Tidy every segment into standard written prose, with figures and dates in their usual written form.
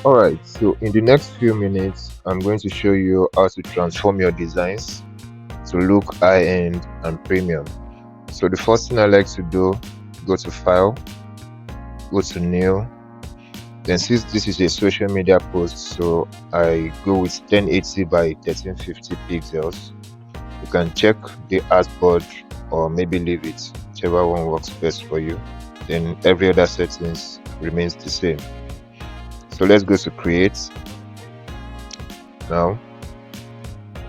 Alright, so in the next few minutes, I'm going to show you how to transform your designs to look high-end and premium. So the first thing I like to do, go to File, go to New. Then since this is a social media post, so I go with 1080 by 1350 pixels. You can check the artboard or maybe leave it, whichever one works best for you. Then every other settings remains the same. So let's go to Create. Now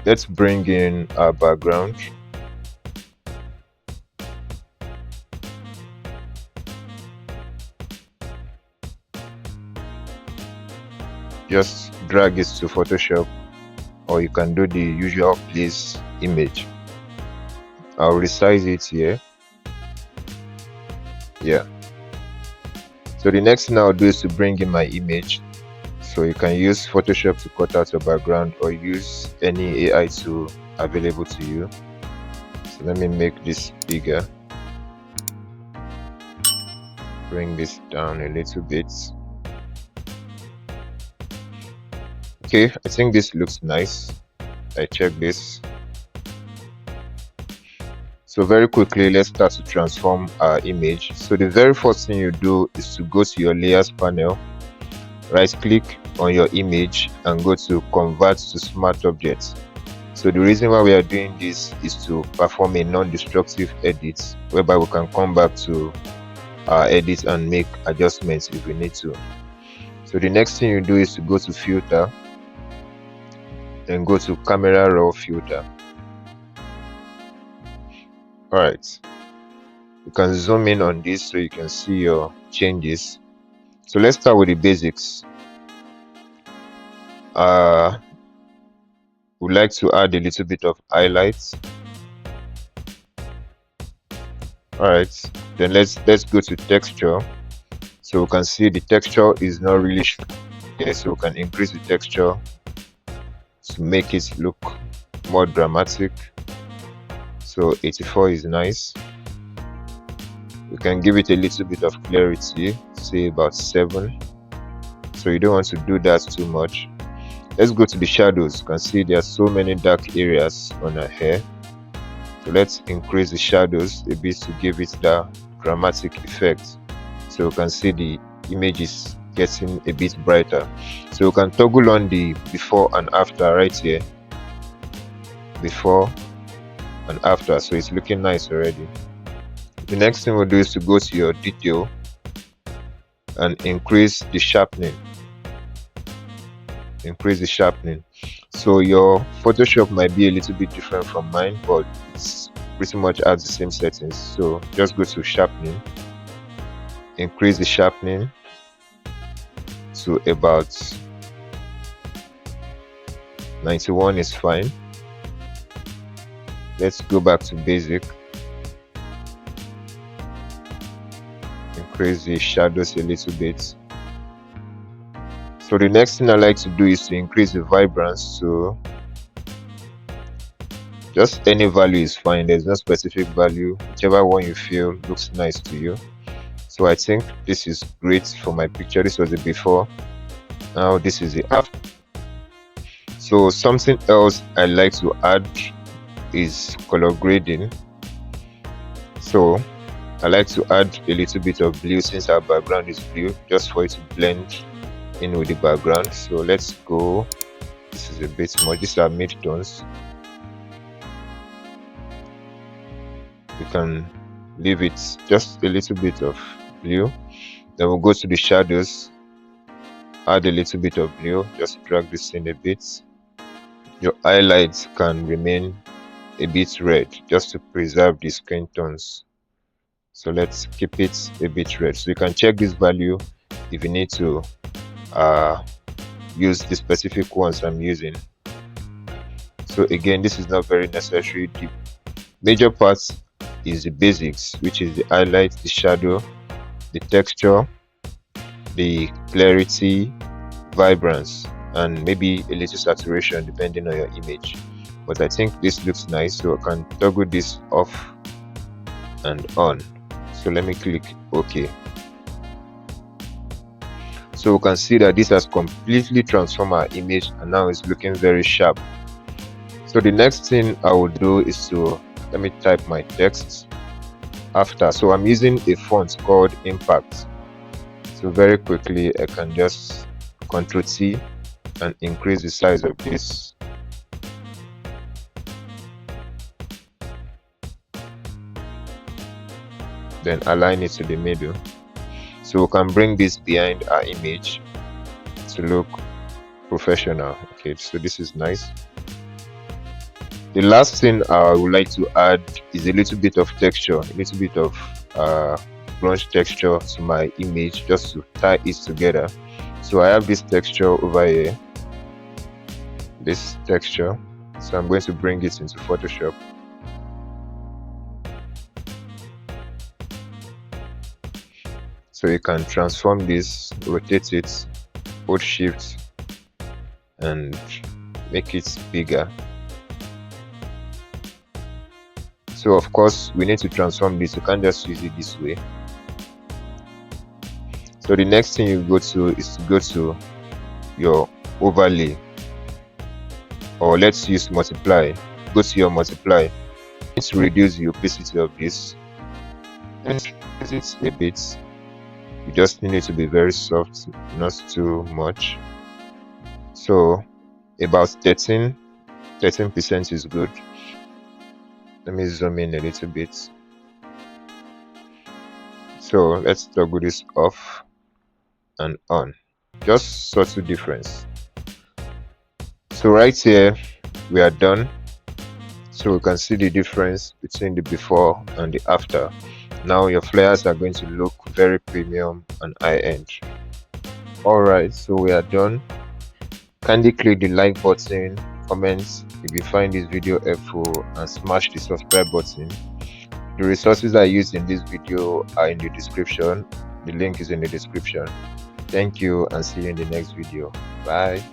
let's bring in our background. Just drag it to Photoshop, or you can do the usual place image. I'll resize it here. Yeah. So the next thing I'll do is to bring in my image. So you can use Photoshop to cut out your background or use any AI tool available to you. So let me make this bigger. Bring this down a little bit. Okay, I think this looks nice. I check this. So very quickly, let's start to transform our image. So the very first thing you do is to go to your layers panel, right click on your image and go to convert to smart objects. So the reason why we are doing this is to perform a non-destructive edit, whereby we can come back to our edit and make adjustments if we need to. So the next thing you do is to go to filter, then go to camera raw filter. Alright, you can zoom in on this so you can see your changes. So let's start with the basics. Would like to add a little bit of highlights. Alright, then let's go to texture. So we can see the texture is not really here, so we can increase the texture to make it look more dramatic. So 84 is nice. We can give it a little bit of clarity, say about 7. So you don't want to do that too much. Let's go to the shadows. You can see there are so many dark areas on our hair. So let's increase the shadows a bit to give it that dramatic effect. So you can see the image is getting a bit brighter. So you can toggle on the before and after right here. Before and after, so it's looking nice already. The next thing we'll do is to go to your detail and increase the sharpening. So your Photoshop might be a little bit different from mine, but it's pretty much has the same settings. So just go to sharpening, increase the sharpening to about 91 is fine. Let's go back to basic, increase the shadows a little bit. So the next thing I like to do is to increase the vibrance. So just any value is fine, there's no specific value, whichever one you feel looks nice to you. So I think this is great for my picture. This was the before, now this is the after. So something else I like to add is color grading. So I like to add a little bit of blue since our background is blue, just for it to blend in with the background. So let's go, this is a bit more, these are mid-tones. You can leave it just a little bit of blue. Then we'll go to the shadows, add a little bit of blue, just drag this in a bit. Your highlights can remain a bit red just to preserve the skin tones. So let's keep it a bit red. So you can check this value if you need to use the specific ones I'm using. So again, this is not very necessary. The major parts is the basics, which is the highlight, the shadow, the texture, the clarity, vibrance, and maybe a little saturation depending on your image. But I think this looks nice, so I can toggle this off and on. So let me click OK. So So we can see that this has completely transformed our image and now it's looking very sharp. So the next thing I will do is to let me type my text after. So I'm using a font called Impact. So very quickly I can just Ctrl T and increase the size of this. Then align it to the middle. So we can bring this behind our image to look professional. Okay, so this is nice. The last thing I would like to add is a little bit of texture, a little bit of grunge texture to my image, just to tie it together. So I have this texture over here, this texture. So I'm going to bring it into Photoshop. So you can transform this, rotate it, hold shift and make it bigger. So of course we need to transform this, you can't just use it this way. So the next thing you go to is to go to your overlay, or let's use multiply. Go to your multiply. You need to reduce the opacity of this. Let's reduce it a bit. You just need it to be very soft, not too much. So about 13% is good. Let me zoom in a little bit. So let's toggle this off and on. Just subtle difference. So right here we are done. So we can see the difference between the before and the after. Now your flyers are going to look very premium and high-end. Alright, so we are done. Kindly click the like button, comment if you find this video helpful, and smash the subscribe button. The resources I used in this video are in the description. The link is in the description. Thank you and see you in the next video. Bye.